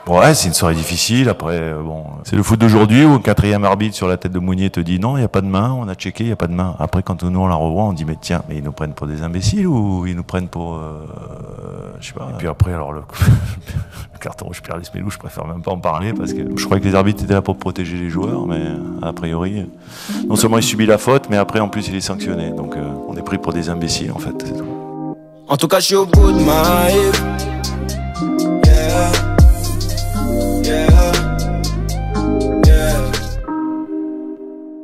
Ouais, c'est une soirée difficile. Après, bon, c'est le foot d'aujourd'hui où un quatrième arbitre sur la tête de Mounier te dit non, il n'y a pas de main, on a checké, il n'y a pas de main. Après, quand nous on la revoit, on dit mais tiens, mais ils nous prennent pour des imbéciles ou ils nous prennent pour, je sais pas. Et puis après, alors le carton rouge Pierre Lesmelou, je préfère même pas en parler parce que je croyais que les arbitres étaient là pour protéger les joueurs, mais a priori, non seulement il subit la faute, mais après en plus il est sanctionné. Donc on est pris pour des imbéciles en fait, c'est tout. En tout cas, je suis au bout de ma life. Yeah. Yeah. Yeah.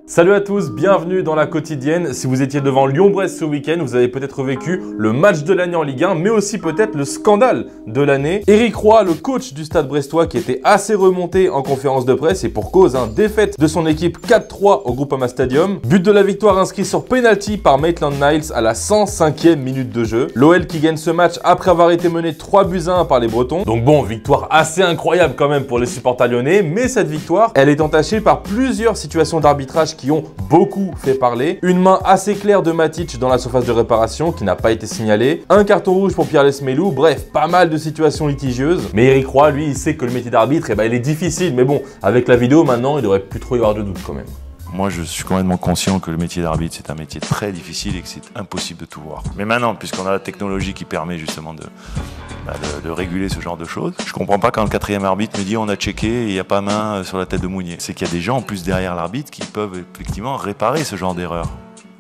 Salut à tous, bienvenue dans la quotidienne. Si vous étiez devant Lyon-Brest ce week-end, vous avez peut-être vécu le match de l'année en Ligue 1, mais aussi peut-être le scandale de l'année. Éric Roy, le coach du Stade brestois, qui était assez remonté en conférence de presse et pour cause, défaite de son équipe 4-3 au Groupama Stadium. But de la victoire inscrit sur penalty par Maitland Niles à la 105e minute de jeu. L'OL qui gagne ce match après avoir été mené 3-1 par les Bretons. Donc bon, victoire assez incroyable quand même pour les supporters lyonnais, mais cette victoire, elle est entachée par plusieurs situations d'arbitrage qui ont beaucoup fait parler. Une main assez claire de Matic dans la surface de réparation qui n'a pas été signalée. Un carton rouge pour Pierre Lesmelou. Bref, pas mal de situations litigieuses. Mais Éric Roy, lui, il sait que le métier d'arbitre, il est difficile. Mais bon, avec la vidéo maintenant, il devrait plus trop y avoir de doute quand même. Moi, je suis complètement conscient que le métier d'arbitre, c'est un métier très difficile et que c'est impossible de tout voir. Mais maintenant, puisqu'on a la technologie qui permet justement de réguler ce genre de choses, je comprends pas quand le quatrième arbitre me dit on a checké et il n'y a pas main sur la tête de Mounier. C'est qu'il y a des gens en plus derrière l'arbitre qui peuvent effectivement réparer ce genre d'erreur.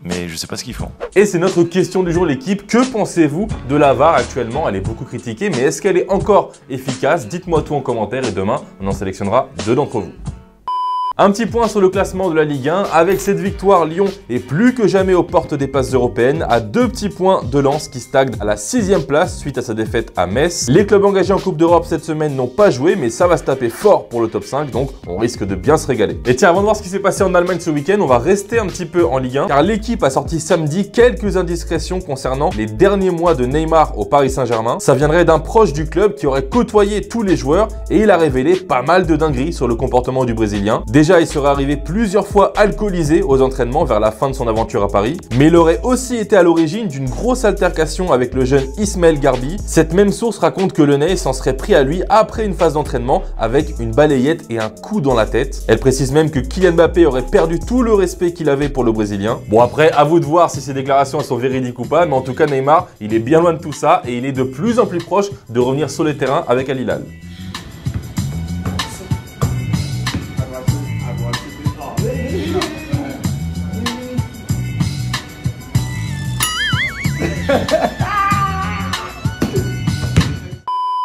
Mais je sais pas ce qu'ils font. Et c'est notre question du jour, l'équipe. Que pensez-vous de la VAR actuellement? Elle est beaucoup critiquée, mais est-ce qu'elle est encore efficace? Dites-moi tout en commentaire et demain, on en sélectionnera 2 d'entre vous. Un petit point sur le classement de la Ligue 1. Avec cette victoire, Lyon est plus que jamais aux portes des places européennes, à 2 petits points de Lens qui stagne à la 6e place suite à sa défaite à Metz. Les clubs engagés en Coupe d'Europe cette semaine n'ont pas joué, mais ça va se taper fort pour le top 5, donc on risque de bien se régaler. Et tiens, avant de voir ce qui s'est passé en Allemagne ce week-end, on va rester un petit peu en Ligue 1, car l'équipe a sorti samedi quelques indiscrétions concernant les derniers mois de Neymar au Paris Saint-Germain. Ça viendrait d'un proche du club qui aurait côtoyé tous les joueurs et il a révélé pas mal de dingueries sur le comportement du Brésilien. Déjà, il serait arrivé plusieurs fois alcoolisé aux entraînements vers la fin de son aventure à Paris, mais il aurait aussi été à l'origine d'une grosse altercation avec le jeune Ismaël Garbi. Cette même source raconte que le Ney s'en serait pris à lui après une phase d'entraînement avec une balayette et un coup dans la tête. Elle précise même que Kylian Mbappé aurait perdu tout le respect qu'il avait pour le Brésilien. Bon après, à vous de voir si ces déclarations sont véridiques ou pas, mais en tout cas Neymar, il est bien loin de tout ça et il est de plus en plus proche de revenir sur les terrains avec Al Hilal.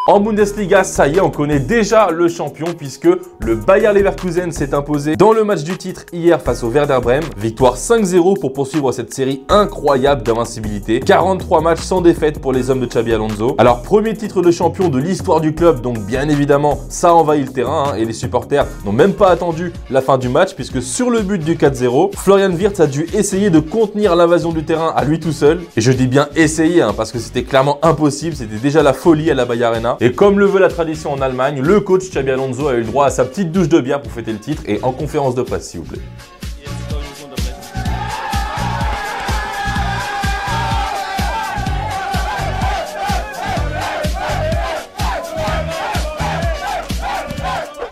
En Bundesliga, ça y est, on connaît déjà le champion puisque le Bayer Leverkusen s'est imposé dans le match du titre hier face au Werder Bremen. Victoire 5-0 pour poursuivre cette série incroyable d'invincibilité. 43 matchs sans défaite pour les hommes de Xabi Alonso. Alors, premier titre de champion de l'histoire du club, donc bien évidemment, ça envahit le terrain et les supporters n'ont même pas attendu la fin du match puisque sur le but du 4-0, Florian Wirtz a dû essayer de contenir l'invasion du terrain à lui tout seul. Et je dis bien essayer parce que c'était clairement impossible, c'était déjà la folie à la Bayer Arena. Et comme le veut la tradition en Allemagne, le coach Xabi Alonso a eu le droit à sa petite douche de bière pour fêter le titre et en conférence de presse s'il vous plaît.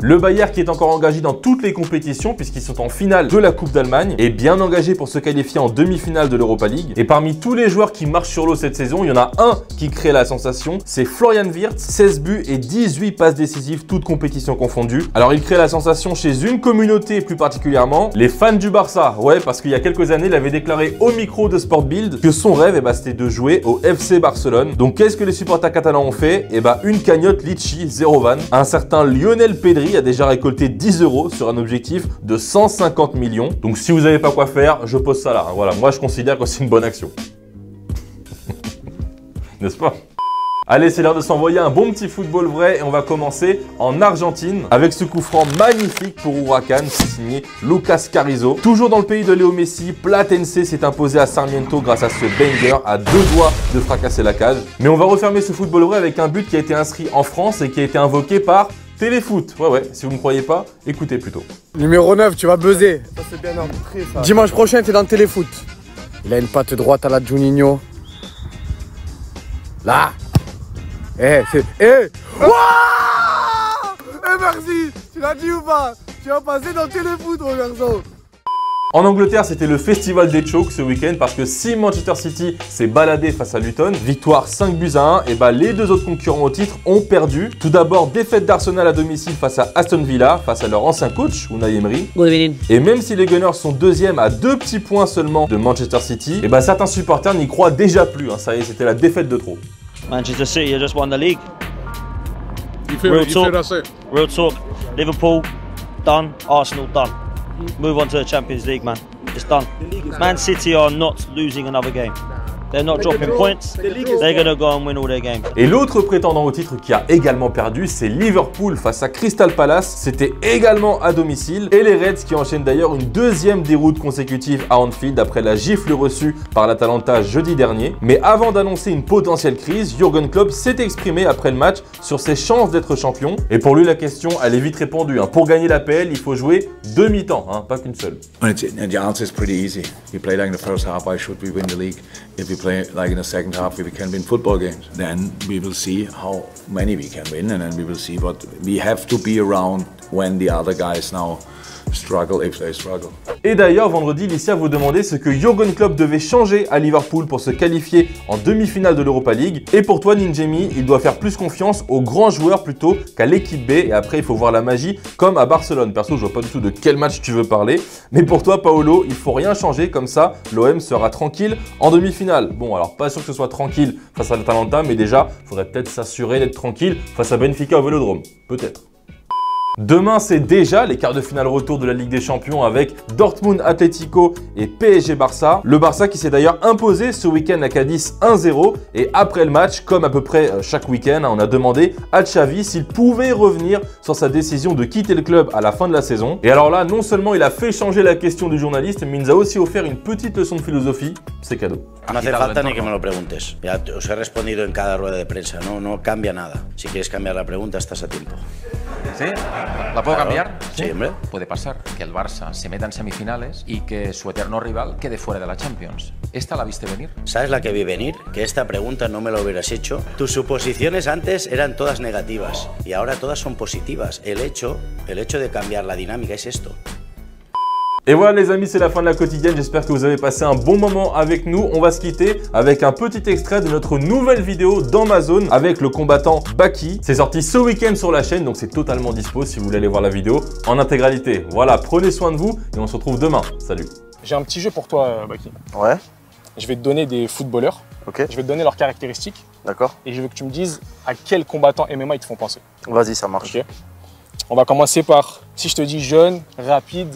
Le Bayer qui est encore engagé dans toutes les compétitions puisqu'ils sont en finale de la Coupe d'Allemagne est bien engagé pour se qualifier en demi-finale de l'Europa League. Et parmi tous les joueurs qui marchent sur l'eau cette saison, il y en a un qui crée la sensation, c'est Florian Wirtz, 16 buts et 18 passes décisives, toutes compétitions confondues. Alors il crée la sensation chez une communauté plus particulièrement, les fans du Barça. Ouais, parce qu'il y a quelques années, il avait déclaré au micro de Sport Bild que son rêve, c'était de jouer au FC Barcelone. Donc qu'est-ce que les supporters catalans ont fait? Une cagnotte litchi, 0 van. Un certain Lionel Pedri a déjà récolté 10 € sur un objectif de 150 millions. Donc si vous n'avez pas quoi faire, je pose ça là. Voilà, moi je considère que c'est une bonne action. N'est-ce pas? Allez, c'est l'heure de s'envoyer un bon petit football vrai et on va commencer en Argentine avec ce coup franc magnifique pour Huracan, signé Lucas Carrizo. Toujours dans le pays de Léo Messi, Platense s'est imposé à Sarmiento grâce à ce banger à 2 doigts de fracasser la cage. Mais on va refermer ce football vrai avec un but qui a été inscrit en France et qui a été invoqué par Téléfoot. Ouais, si vous ne me croyez pas, écoutez plutôt. Numéro 9, tu vas buzzer. Ça c'est bien entré ça. Dimanche prochain, t'es dans Téléfoot. Il a une patte droite à la Juninho. Là. Wouah! merci. Tu l'as dit ou pas? Tu vas passer dans Téléfoot, mon garçon. En Angleterre, c'était le festival des chokes ce week-end parce que si Manchester City s'est baladé face à Luton, victoire 5-1, et les deux autres concurrents au titre ont perdu. Tout d'abord, défaite d'Arsenal à domicile face à Aston Villa, face à leur ancien coach, Unai Emery. Et même si les Gunners sont deuxièmes à 2 petits points seulement de Manchester City, certains supporters n'y croient déjà plus. Ça y est, c'était la défaite de trop. Manchester City have just won the league. You feel that's it? Real talk. Liverpool, done. Arsenal, done. Move on to the Champions League, man. It's done. Man City are not losing another game. They're not dropping points. They're going to go and win all their games. Et l'autre prétendant au titre qui a également perdu, c'est Liverpool face à Crystal Palace. C'était également à domicile. Et les Reds qui enchaînent d'ailleurs une deuxième déroute consécutive à Anfield après la gifle reçue par l'Atalanta jeudi dernier. Mais avant d'annoncer une potentielle crise, Jürgen Klopp s'est exprimé après le match sur ses chances d'être champion. Et pour lui, la question, elle est vite répondue. Pour gagner l'APL, il faut jouer 2 mi-temps, pas qu'une seule. The answer is pretty easy. We play like in the first half, why should we win the league? If we play like in the second half, we can win football games. Then we will see how many we can win, and then we will see what we have to be around when the other guys now struggle, if they struggle. Et d'ailleurs, vendredi, Licia vous demandait ce que Jürgen Klopp devait changer à Liverpool pour se qualifier en demi-finale de l'Europa League. Et pour toi, Ninjemi, il doit faire plus confiance aux grands joueurs plutôt qu'à l'équipe B. Et après, il faut voir la magie comme à Barcelone. Perso, je vois pas du tout de quel match tu veux parler. Mais pour toi, Paolo, il faut rien changer. Comme ça, l'OM sera tranquille en demi-finale. Bon, alors pas sûr que ce soit tranquille face à l'Atalanta, mais déjà, il faudrait peut-être s'assurer d'être tranquille face à Benfica au Vélodrome. Peut-être. Demain, c'est déjà les quarts de finale retour de la Ligue des Champions avec Dortmund Atlético et PSG Barça. Le Barça qui s'est d'ailleurs imposé ce week-end à Cadiz 1-0. Et après le match, comme à peu près chaque week-end, on a demandé à Xavi s'il pouvait revenir sur sa décision de quitter le club à la fin de la saison. Et alors là, non seulement il a fait changer la question du journaliste, mais il nous a aussi offert une petite leçon de philosophie. C'est cadeau. No hace falta ni que me lo preguntes. Ya os he respondido en cada rueda de prensa. No cambia nada. Si quieres cambiar la pregunta, estás a tiempo. ¿Sí? ¿La puedo cambiar? Sí, hombre. Puede pasar que el Barça se meta en semifinales y que su eterno rival quede fuera de la Champions. ¿Esta la viste venir? ¿Sabes la que vi venir? Que esta pregunta no me la hubieras hecho. Tus suposiciones antes eran todas negativas y ahora todas son positivas. El hecho de cambiar la dinámica es esto. Et voilà les amis, c'est la fin de la quotidienne, j'espère que vous avez passé un bon moment avec nous. On va se quitter avec un petit extrait de notre nouvelle vidéo dans ma zone avec le combattant Baki. C'est sorti ce week-end sur la chaîne, donc c'est totalement dispo si vous voulez aller voir la vidéo en intégralité. Voilà, prenez soin de vous et on se retrouve demain. Salut. J'ai un petit jeu pour toi Baki. Ouais. Je vais te donner des footballeurs. Ok. Je vais te donner leurs caractéristiques. D'accord. Et je veux que tu me dises à quel combattant MMA ils te font penser. Vas-y, ça marche. Ok. On va commencer par, si je te dis jeune, rapide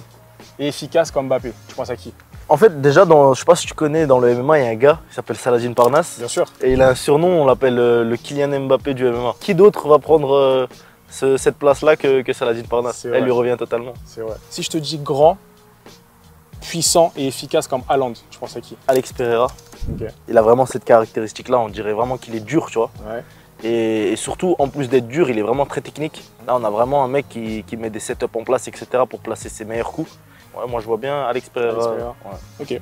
et efficace comme Mbappé, tu penses à qui? En fait, déjà, je sais pas si tu connais, dans le MMA, il y a un gars qui s'appelle Saladin Parnasse. Bien sûr. Et il a un surnom, on l'appelle le Kylian Mbappé du MMA. Qui d'autre va prendre cette place-là que Saladin Parnasse? Elle lui revient totalement. C'est vrai. Si je te dis grand, puissant et efficace comme Haaland, tu penses à qui? Alex Pereira. Okay. Il a vraiment cette caractéristique-là, on dirait vraiment qu'il est dur, tu vois. Ouais. Et surtout, en plus d'être dur, il est vraiment très technique. Là, on a vraiment un mec qui met des setups en place, etc. pour placer ses meilleurs coups. Ouais, moi, je vois bien Alex Pereira. Ouais. Ok.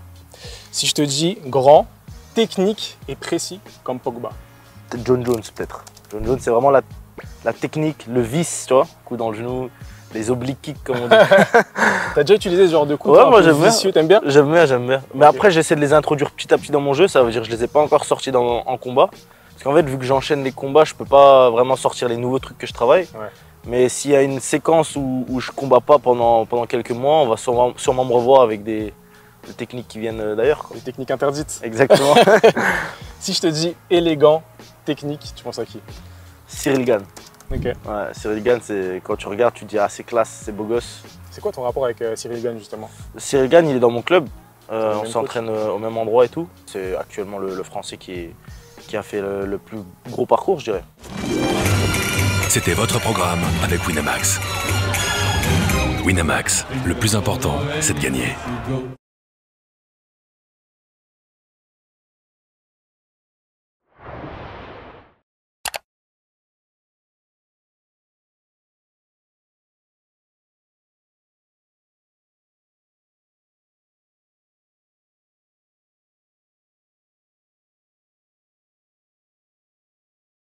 Si je te dis grand, technique et précis comme Pogba. John Jones, peut-être. John Jones, c'est vraiment la technique, le vice, tu vois. Coup dans le genou, les oblique kicks, comme on dit. T'as déjà utilisé ce genre de coups? Ouais, moi, j'aime bien. T'aimes bien? J'aime bien. Mais après, j'essaie de les introduire petit à petit dans mon jeu. Ça veut dire que je les ai pas encore sortis en combat. Parce qu'en fait, vu que j'enchaîne les combats, je peux pas vraiment sortir les nouveaux trucs que je travaille. Ouais. Mais s'il y a une séquence où je combats pas pendant quelques mois, on va sûrement me revoir avec des techniques qui viennent d'ailleurs. Des techniques interdites. Exactement. Si je te dis élégant, technique, tu penses à qui? Cyril Gane. Ok. Ouais, Cyril Gane, quand tu regardes, tu te dis ah c'est classe, c'est beau gosse. C'est quoi ton rapport avec Cyril Gane justement? Cyril Gane, il est dans mon club. On s'entraîne au même endroit et tout. C'est actuellement le Français qui a fait le plus gros parcours, je dirais. C'était votre programme avec Winamax. Winamax, le plus important, c'est de gagner.